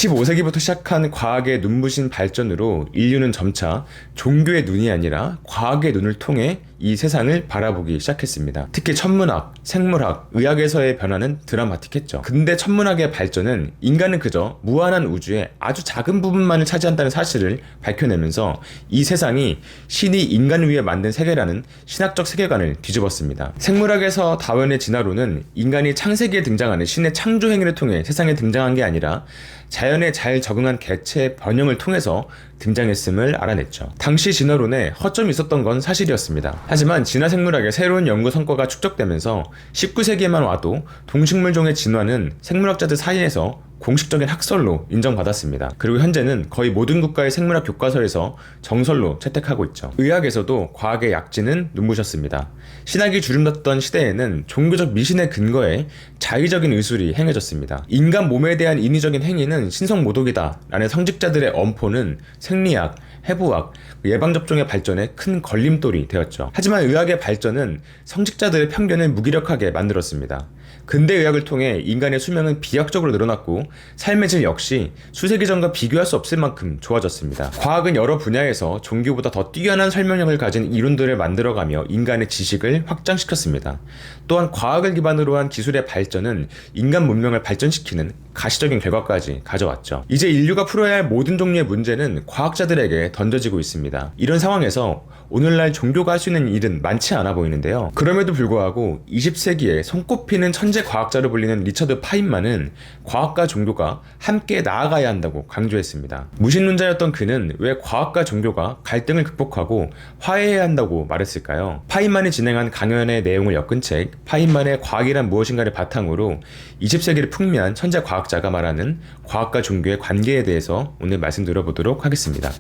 15세기부터 시작한 과학의 눈부신 발전으로 인류는 점차 종교의 눈이 아니라 과학의 눈을 통해 이 세상을 바라보기 시작했습니다. 특히 천문학, 생물학, 의학에서의 변화는 드라마틱했죠. 근데 천문학의 발전은 인간은 그저 무한한 우주의 아주 작은 부분만을 차지한다는 사실을 밝혀내면서 이 세상이 신이 인간 위에 만든 세계라는 신학적 세계관을 뒤집었습니다. 생물학에서 다윈의 진화론은 인간이 창세기에 등장하는 신의 창조 행위를 통해 세상에 등장한 게 아니라 자연에 잘 적응한 개체의 변형을 통해서 등장했음을 알아냈죠. 당시 진화론에 허점이 있었던 건 사실이었습니다. 하지만 진화생물학의 새로운 연구 성과가 축적되면서 19세기에만 와도 동식물종의 진화는 생물학자들 사이에서 공식적인 학설로 인정받았습니다. 그리고 현재는 거의 모든 국가의 생물학 교과서에서 정설로 채택하고 있죠. 의학에서도 과학의 약진은 눈부셨습니다. 신학이 주름졌던 시대에는 종교적 미신의 근거에 자의적인 의술이 행해졌습니다. 인간 몸에 대한 인위적인 행위는 신성모독이다 라는 성직자들의 엄포는 생리학, 해부학, 예방접종의 발전에 큰 걸림돌이 되었죠. 하지만 의학의 발전은 성직자들의 편견을 무기력하게 만들었습니다. 근대 의학을 통해 인간의 수명은 비약적으로 늘어났고 삶의 질 역시 수세기 전과 비교할 수 없을 만큼 좋아졌습니다. 과학은 여러 분야에서 종교보다 더 뛰어난 설명력을 가진 이론들을 만들어가며 인간의 지식을 확장시켰습니다. 또한 과학을 기반으로 한 기술의 발전은 인간 문명을 발전시키는 가시적인 결과까지 가져왔죠. 이제 인류가 풀어야 할 모든 종류의 문제는 과학자들에게 던져지고 있습니다. 이런 상황에서 오늘날 종교가 할 수 있는 일은 많지 않아 보이는데요. 그럼에도 불구하고 20세기에 손꼽히는 천재 과학자로 불리는 리처드 파인만은 과학과 종교가 함께 나아가야 한다고 강조했습니다. 무신론자였던 그는 왜 과학과 종교가 갈등을 극복하고 화해해야 한다고 말했을까요? 파인만이 진행한 강연의 내용을 엮은 책 파인만의 과학이란 무엇인가를 바탕으로 20세기를 풍미한 천재 과학자가 말하는 과학과 종교의 관계에 대해서 오늘 말씀드려보도록 하겠습니다.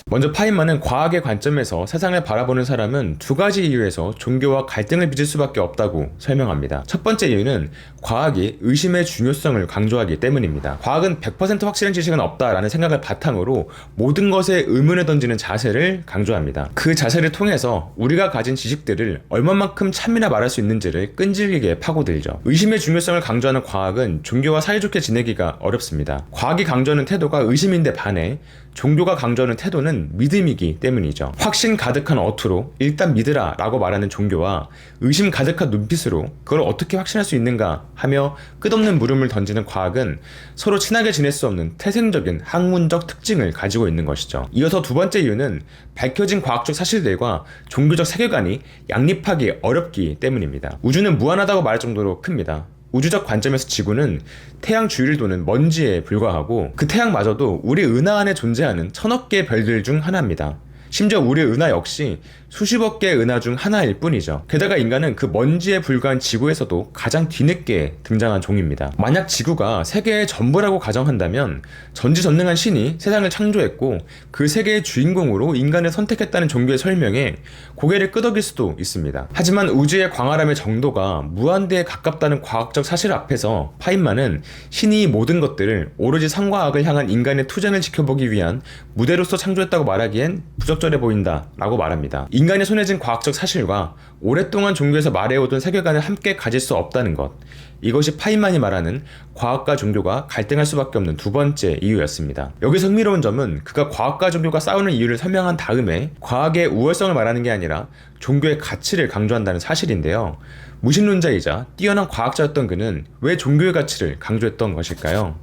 먼저 파인만은 과학의 관점에서 세상을 바라보는 사람은 두 가지 이유에서 종교와 갈등을 빚을 수밖에 없다고 설명합니다. 첫 번째 이유는 과학이 의심의 중요성을 강조하기 때문입니다. 과학은 100% 확실한 지식은 없다라는 생각을 바탕으로 모든 것에 의문을 던지는 자세를 강조합니다. 그 자세를 통해서 우리가 가진 지식들을 얼마만큼 참이나 말할 수 있는지를 끈질기게 파고들죠. 의심의 중요성을 강조하는 과학은 종교와 사이좋게 지내기가 어렵습니다. 과학이 강조하는 태도가 의심인데 반해 종교가 강조하는 태도는 믿음이기 때문이죠. 확신 가득한 어투로 일단 믿으라 라고 말하는 종교와 의심 가득한 눈빛으로 그걸 어떻게 확신할 수 있는가 하며 끝없는 물음을 던지는 과학은 서로 친하게 지낼 수 없는 태생적인 학문적 특징을 가지고 있는 것이죠. 이어서 두 번째 이유는 밝혀진 과학적 사실들과 종교적 세계관이 양립하기 어렵기 때문입니다. 우주는 무한하다고 말할 정도로 큽니다. 우주적 관점에서 지구는 태양 주위를 도는 먼지에 불과하고 그 태양마저도 우리 은하 안에 존재하는 천억 개의 별들 중 하나입니다. 심지어 우리 은하 역시 수십억 개의 은하 중 하나일 뿐이죠. 게다가 인간은 그 먼지에 불과한 지구에서도 가장 뒤늦게 등장한 종입니다. 만약 지구가 세계의 전부라고 가정한다면 전지전능한 신이 세상을 창조했고 그 세계의 주인공으로 인간을 선택했다는 종교의 설명에 고개를 끄덕일 수도 있습니다. 하지만 우주의 광활함의 정도가 무한대에 가깝다는 과학적 사실 앞에서 파인만은 신이 모든 것들을 오로지 상과 악을 향한 인간의 투쟁을 지켜보기 위한 무대로서 창조했다고 말하기엔 부적절해 보인다 라고 말합니다. 인간이 손에 쥔 과학적 사실과 오랫동안 종교에서 말해오던 세계관을 함께 가질 수 없다는 것, 이것이 파인만이 말하는 과학과 종교가 갈등할 수밖에 없는 두 번째 이유였습니다. 여기서 흥미로운 점은 그가 과학과 종교가 싸우는 이유를 설명한 다음에 과학의 우월성을 말하는 게 아니라 종교의 가치를 강조한다는 사실인데요. 무신론자이자 뛰어난 과학자였던 그는 왜 종교의 가치를 강조했던 것일까요?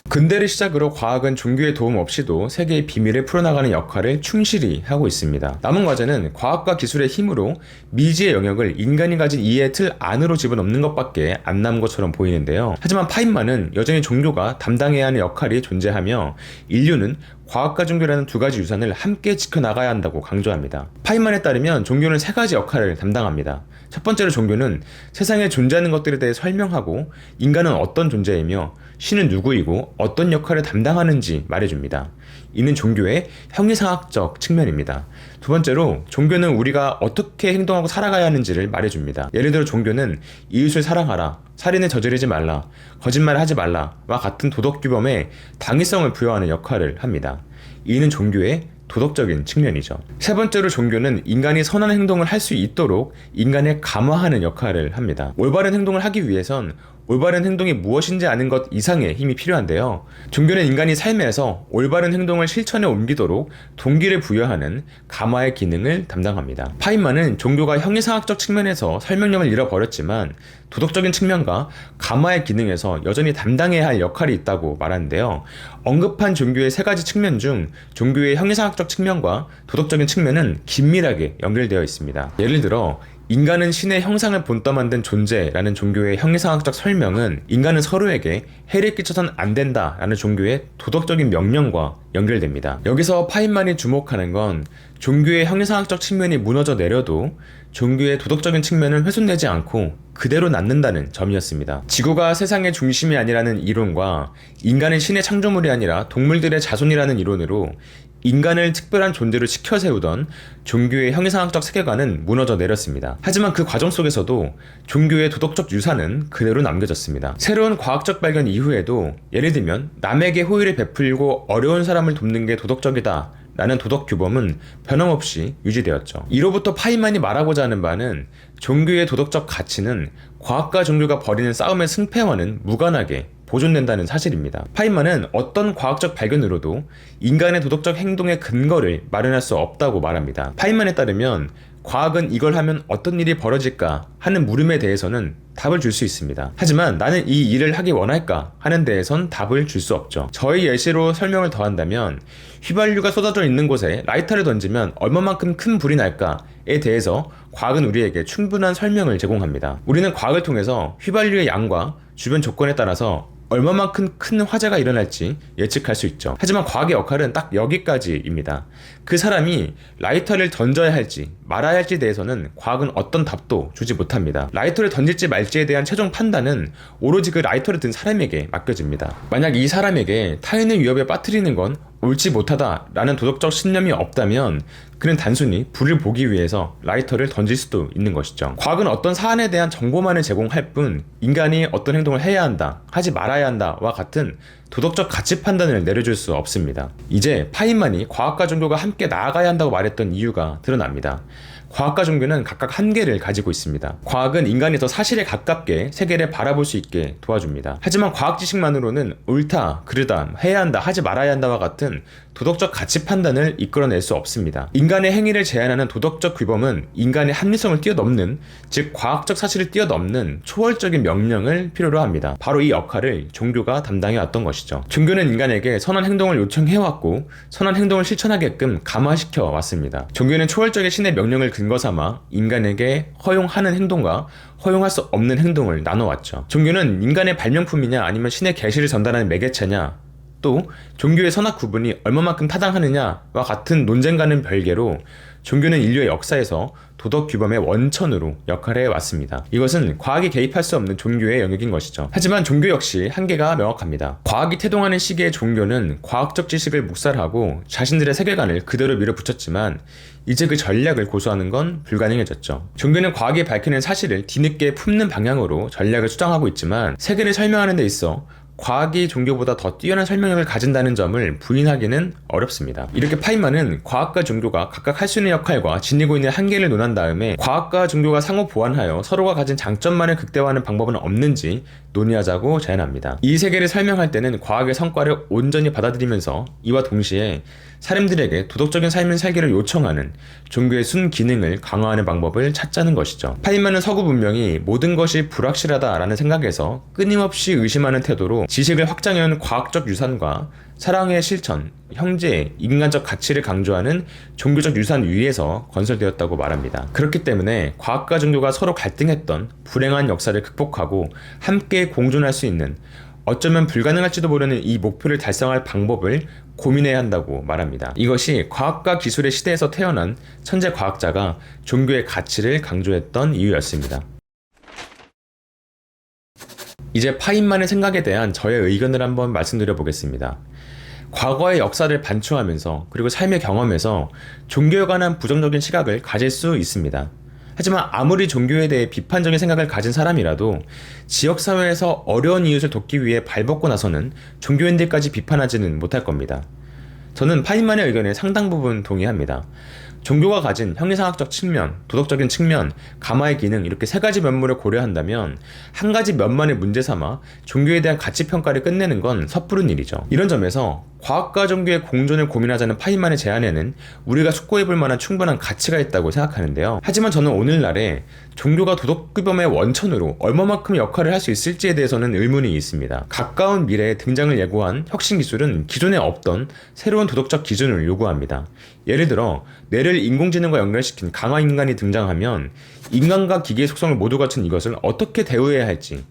근대를 시작으로 과학은 종교의 도움 없이도 세계의 비밀을 풀어나가는 역할을 충실히 하고 있습니다. 남은 과제는 과학과 기술의 힘으로 미지의 영역을 인간이 가진 이해의 틀 안으로 집어넣는 것밖에 안 남은 것처럼 보이는데요. 하지만 파인만은 여전히 종교가 담당해야 하는 역할이 존재하며 인류는 과학과 종교라는 두 가지 유산을 함께 지켜나가야 한다고 강조합니다. 파인만에 따르면 종교는 세 가지 역할을 담당합니다. 첫 번째로 종교는 세상에 존재하는 것들에 대해 설명하고 인간은 어떤 존재이며 신은 누구이고 어떤 역할을 담당하는지 말해줍니다. 이는 종교의 형이상학적 측면입니다. 두 번째로 종교는 우리가 어떻게 행동하고 살아가야 하는지를 말해줍니다. 예를 들어 종교는 이웃을 사랑하라, 살인을 저지르지 말라, 거짓말을 하지 말라와 같은 도덕규범에 당위성을 부여하는 역할을 합니다. 이는 종교의 도덕적인 측면이죠. 세 번째로 종교는 인간이 선한 행동을 할 수 있도록 인간을 감화하는 역할을 합니다. 올바른 행동을 하기 위해선 올바른 행동이 무엇인지 아는 것 이상의 힘이 필요한데요. 종교는 인간이 삶에서 올바른 행동을 실천에 옮기도록 동기를 부여하는 감화의 기능을 담당합니다. 파인만은 종교가 형이상학적 측면에서 설명력을 잃어버렸지만 도덕적인 측면과 감화의 기능에서 여전히 담당해야 할 역할이 있다고 말하는데요. 언급한 종교의 세 가지 측면 중 종교의 형이상학적 측면과 도덕적인 측면은 긴밀하게 연결되어 있습니다. 예를 들어 인간은 신의 형상을 본떠 만든 존재라는 종교의 형이상학적 설명은 인간은 서로에게 해를 끼쳐선 안 된다라는 종교의 도덕적인 명령과 연결됩니다. 여기서 파인만이 주목하는 건 종교의 형이상학적 측면이 무너져 내려도 종교의 도덕적인 측면은 훼손되지 않고 그대로 남는다는 점이었습니다. 지구가 세상의 중심이 아니라는 이론과 인간은 신의 창조물이 아니라 동물들의 자손이라는 이론으로 인간을 특별한 존재로 치켜 세우던 종교의 형이상학적 세계관은 무너져 내렸습니다. 하지만 그 과정 속에서도 종교의 도덕적 유산은 그대로 남겨졌습니다. 새로운 과학적 발견 이후에도 예를 들면 남에게 호의를 베풀고 어려운 사람을 돕는 게 도덕적이다 라는 도덕 규범은 변함없이 유지되었죠. 이로부터 파인만이 말하고자 하는 바는 종교의 도덕적 가치는 과학과 종교가 벌이는 싸움의 승패와는 무관하게 보존된다는 사실입니다. 파인만은 어떤 과학적 발견으로도 인간의 도덕적 행동의 근거를 마련할 수 없다고 말합니다. 파인만에 따르면 과학은 이걸 하면 어떤 일이 벌어질까 하는 물음에 대해서는 답을 줄 수 있습니다. 하지만 나는 이 일을 하기 원할까 하는 데에선 답을 줄 수 없죠. 저희 예시로 설명을 더한다면 휘발유가 쏟아져 있는 곳에 라이터를 던지면 얼마만큼 큰 불이 날까에 대해서 과학은 우리에게 충분한 설명을 제공합니다. 우리는 과학을 통해서 휘발유의 양과 주변 조건에 따라서 얼마만큼 큰 화재가 일어날지 예측할 수 있죠. 하지만 과학의 역할은 딱 여기까지입니다. 그 사람이 라이터를 던져야 할지 말아야 할지에 대해서는 과학은 어떤 답도 주지 못합니다. 라이터를 던질지 말지에 대한 최종 판단은 오로지 그 라이터를 든 사람에게 맡겨집니다. 만약 이 사람에게 타인의 위협에 빠뜨리는 건 옳지 못하다라는 도덕적 신념이 없다면 그는 단순히 불을 보기 위해서 라이터를 던질 수도 있는 것이죠. 과학은 어떤 사안에 대한 정보만을 제공할 뿐 인간이 어떤 행동을 해야 한다, 하지 말아야 한다와 같은 도덕적 가치 판단을 내려줄 수 없습니다. 이제 파인만이 과학과 종교가 함께 나아가야 한다고 말했던 이유가 드러납니다. 과학과 종교는 각각 한계를 가지고 있습니다. 과학은 인간이 더 사실에 가깝게 세계를 바라볼 수 있게 도와줍니다. 하지만 과학 지식만으로는 옳다, 그르다, 해야 한다, 하지 말아야 한다와 같은 도덕적 가치 판단을 이끌어낼 수 없습니다. 인간의 행위를 제한하는 도덕적 규범은 인간의 합리성을 뛰어넘는, 즉 과학적 사실을 뛰어넘는 초월적인 명령을 필요로 합니다. 바로 이 역할을 종교가 담당해왔던 것이죠. 종교는 인간에게 선한 행동을 요청해왔고 선한 행동을 실천하게끔 감화시켜 왔습니다. 종교는 초월적인 신의 명령을 근거 삼아 인간에게 허용하는 행동과 허용할 수 없는 행동을 나눠왔죠. 종교는 인간의 발명품이냐 아니면 신의 계시를 전달하는 매개체냐, 또 종교의 선악 구분이 얼마만큼 타당하느냐와 같은 논쟁과는 별개로 종교는 인류의 역사에서 도덕 규범의 원천으로 역할해 왔습니다. 이것은 과학이 개입할 수 없는 종교의 영역인 것이죠. 하지만 종교 역시 한계가 명확합니다. 과학이 태동하는 시기의 종교는 과학적 지식을 묵살하고 자신들의 세계관을 그대로 밀어붙였지만 이제 그 전략을 고수하는 건 불가능해졌죠. 종교는 과학이 밝히는 사실을 뒤늦게 품는 방향으로 전략을 수정하고 있지만 세계를 설명하는 데 있어 과학이 종교보다 더 뛰어난 설명력을 가진다는 점을 부인하기는 어렵습니다. 이렇게 파인만은 과학과 종교가 각각 할 수 있는 역할과 지니고 있는 한계를 논한 다음에 과학과 종교가 상호 보완하여 서로가 가진 장점만을 극대화하는 방법은 없는지 논의하자고 제안합니다. 이 세계를 설명할 때는 과학의 성과를 온전히 받아들이면서 이와 동시에 사람들에게 도덕적인 삶을 살기를 요청하는 종교의 순기능을 강화하는 방법을 찾자는 것이죠. 파인만은 서구 문명이 모든 것이 불확실하다라는 생각에서 끊임없이 의심하는 태도로 지식을 확장해온 과학적 유산과 사랑의 실천, 형제, 인간적 가치를 강조하는 종교적 유산 위에서 건설되었다고 말합니다. 그렇기 때문에 과학과 종교가 서로 갈등했던 불행한 역사를 극복하고 함께 공존할 수 있는, 어쩌면 불가능할지도 모르는 이 목표를 달성할 방법을 고민해야 한다고 말합니다. 이것이 과학과 기술의 시대에서 태어난 천재 과학자가 종교의 가치를 강조했던 이유였습니다. 이제 파인만의 생각에 대한 저의 의견을 한번 말씀드려 보겠습니다. 과거의 역사를 반추하면서 그리고 삶의 경험에서 종교에 관한 부정적인 시각을 가질 수 있습니다. 하지만 아무리 종교에 대해 비판적인 생각을 가진 사람이라도 지역사회에서 어려운 이웃을 돕기 위해 발벗고 나서는 종교인들까지 비판하지는 못할 겁니다. 저는 파인만의 의견에 상당 부분 동의합니다. 종교가 가진 형이상학적 측면, 도덕적인 측면, 가마의 기능 이렇게 세 가지 면모를 고려한다면 한 가지 면만의 문제 삼아 종교에 대한 가치 평가를 끝내는 건 섣부른 일이죠. 이런 점에서 과학과 종교의 공존을 고민하자는 파인만의 제안에는 우리가 숙고해볼 만한 충분한 가치가 있다고 생각하는데요. 하지만 저는 오늘날에 종교가 도덕규범의 원천으로 얼마만큼 역할을 할 수 있을지에 대해서는 의문이 있습니다. 가까운 미래에 등장을 예고한 혁신 기술은 기존에 없던 새로운 도덕적 기준을 요구합니다. 예를 들어 뇌를 인공지능과 연결시킨 강화인간이 등장하면 인간과 기계의 속성을 모두 갖춘 이것을 어떻게 대우해야 할지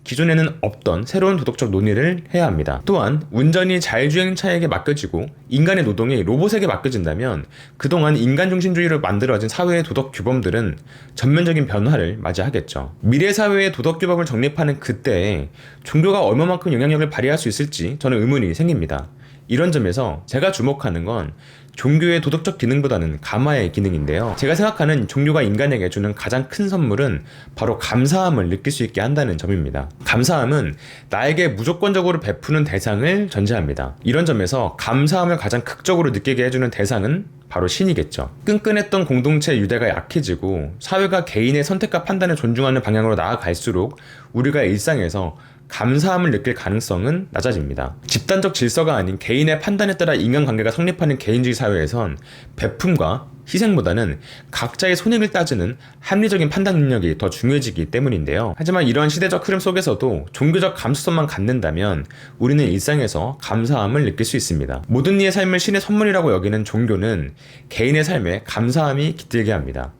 기존에는 없던 새로운 도덕적 논의를 해야 합니다. 또한 운전이 자율주행차에게 맡겨지고 인간의 노동이 로봇에게 맡겨진다면 그동안 인간중심주의로 만들어진 사회의 도덕 규범들은 전면적인 변화를 맞이하겠죠. 미래 사회의 도덕 규범을 정립하는 그때에 종교가 얼마만큼 영향력을 발휘할 수 있을지 저는 의문이 생깁니다. 이런 점에서 제가 주목하는 건 종교의 도덕적 기능보다는 가마의 기능인데요. 제가 생각하는 종교가 인간에게 주는 가장 큰 선물은 바로 감사함을 느낄 수 있게 한다는 점입니다. 감사함은 나에게 무조건적으로 베푸는 대상을 전제합니다. 이런 점에서 감사함을 가장 극적으로 느끼게 해주는 대상은 바로 신이겠죠. 끈끈했던 공동체의 유대가 약해지고 사회가 개인의 선택과 판단을 존중하는 방향으로 나아갈수록 우리가 일상에서 감사함을 느낄 가능성은 낮아집니다. 집단적 질서가 아닌 개인의 판단에 따라 인간관계가 성립하는 개인주의 사회에선 베품과 희생보다는 각자의 손익을 따지는 합리적인 판단 능력이 더 중요해지기 때문인데요. 하지만 이러한 시대적 흐름 속에서도 종교적 감수성만 갖는다면 우리는 일상에서 감사함을 느낄 수 있습니다. 모든 이의 삶을 신의 선물이라고 여기는 종교는 개인의 삶에 감사함이 깃들게 합니다.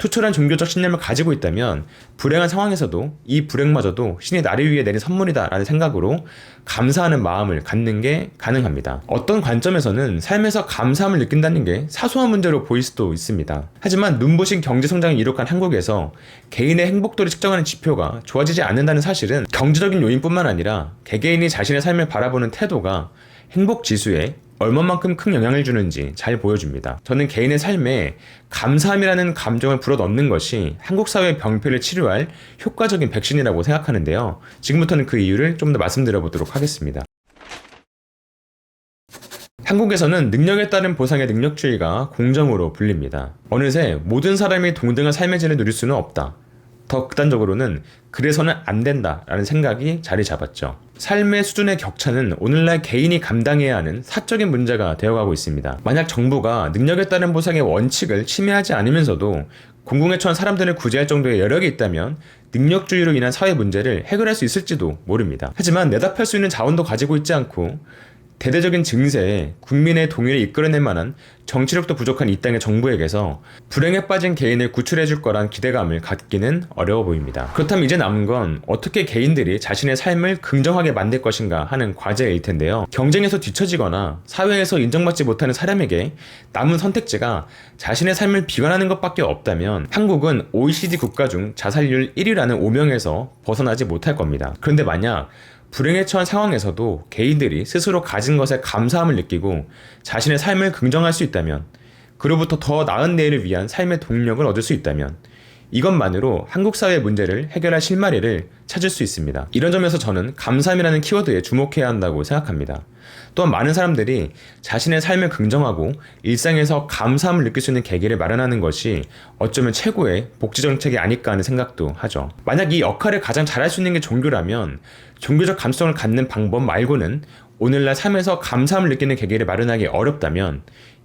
투철한 종교적 신념을 가지고 있다면 불행한 상황에서도 이 불행마저도 신이 나를 위해 내린 선물이다 라는 생각으로 감사하는 마음을 갖는 게 가능합니다. 어떤 관점에서는 삶에서 감사함을 느낀다는 게 사소한 문제로 보일 수도 있습니다. 하지만 눈부신 경제성장을 이룩한 한국에서 개인의 행복도를 측정하는 지표가 좋아지지 않는다는 사실은 경제적인 요인뿐만 아니라 개개인이 자신의 삶을 바라보는 태도가 행복지수에 얼마만큼 큰 영향을 주는지 잘 보여줍니다. 저는 개인의 삶에 감사함이라는 감정을 불어넣는 것이 한국 사회의 병폐를 치료할 효과적인 백신이라고 생각하는데요. 지금부터는 그 이유를 좀 더 말씀드려보도록 하겠습니다. 한국에서는 능력에 따른 보상의 능력주의가 공정으로 불립니다. 어느새 모든 사람이 동등한 삶의 질을 누릴 수는 없다. 더 극단적으로는 그래서는 안 된다라는 생각이 자리 잡았죠. 삶의 수준의 격차는 오늘날 개인이 감당해야 하는 사적인 문제가 되어가고 있습니다. 만약 정부가 능력에 따른 보상의 원칙을 침해하지 않으면서도 공공에 처한 사람들을 구제할 정도의 여력이 있다면 능력주의로 인한 사회 문제를 해결할 수 있을지도 모릅니다. 하지만 내답할 수 있는 자원도 가지고 있지 않고 대대적인 증세에 국민의 동의를 이끌어낼 만한 정치력도 부족한 이 땅의 정부에게서 불행에 빠진 개인을 구출해줄 거란 기대감을 갖기는 어려워 보입니다. 그렇다면 이제 남은 건 어떻게 개인들이 자신의 삶을 긍정하게 만들 것인가 하는 과제일 텐데요. 경쟁에서 뒤처지거나 사회에서 인정받지 못하는 사람에게 남은 선택지가 자신의 삶을 비관하는 것밖에 없다면 한국은 OECD 국가 중 자살률 1위라는 오명에서 벗어나지 못할 겁니다. 그런데 만약 불행에 처한 상황에서도 개인들이 스스로 가진 것에 감사함을 느끼고 자신의 삶을 긍정할 수 있다면, 그로부터 더 나은 내일을 위한 삶의 동력을 얻을 수 있다면 이것만으로 한국 사회의 문제를 해결할 실마리를 찾을 수 있습니다. 이런 점에서 저는 감사함이라는 키워드에 주목해야 한다고 생각합니다. 또한 많은 사람들이 자신의 삶을 긍정하고 일상에서 감사함을 느낄 수 있는 계기를 마련하는 것이 어쩌면 최고의 복지정책이 아닐까 하는 생각도 하죠. 만약 이 역할을 가장 잘할 수 있는 게 종교라면 종교적 감수성을 갖는 방법 말고는 오늘날 삶에서 감사함을 느끼는 계기를 마련하기 어렵다면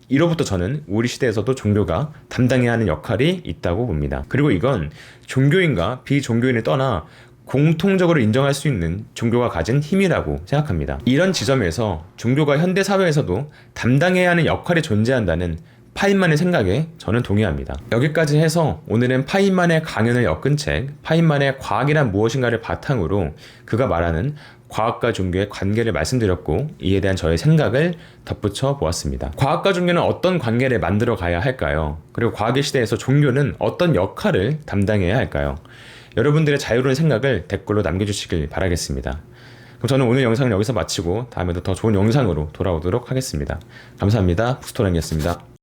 이로부터 저는 우리 시대에서도 종교가 담당해야 하는 역할이 있다고 봅니다. 그리고 이건 종교인과 비종교인을 떠나 공통적으로 인정할 수 있는 종교가 가진 힘이라고 생각합니다. 이런 지점에서 종교가 현대사회에서도 담당해야 하는 역할이 존재한다는 파인만의 생각에 저는 동의합니다. 여기까지 해서 오늘은 파인만의 강연을 엮은 책 파인만의 과학이란 무엇인가를 바탕으로 그가 말하는 과학과 종교의 관계를 말씀드렸고 이에 대한 저의 생각을 덧붙여 보았습니다. 과학과 종교는 어떤 관계를 만들어 가야 할까요? 그리고 과학의 시대에서 종교는 어떤 역할을 담당해야 할까요? 여러분들의 자유로운 생각을 댓글로 남겨주시길 바라겠습니다. 그럼 저는 오늘 영상을 여기서 마치고 다음에도 더 좋은 영상으로 돌아오도록 하겠습니다. 감사합니다. 북스토랑이었습니다.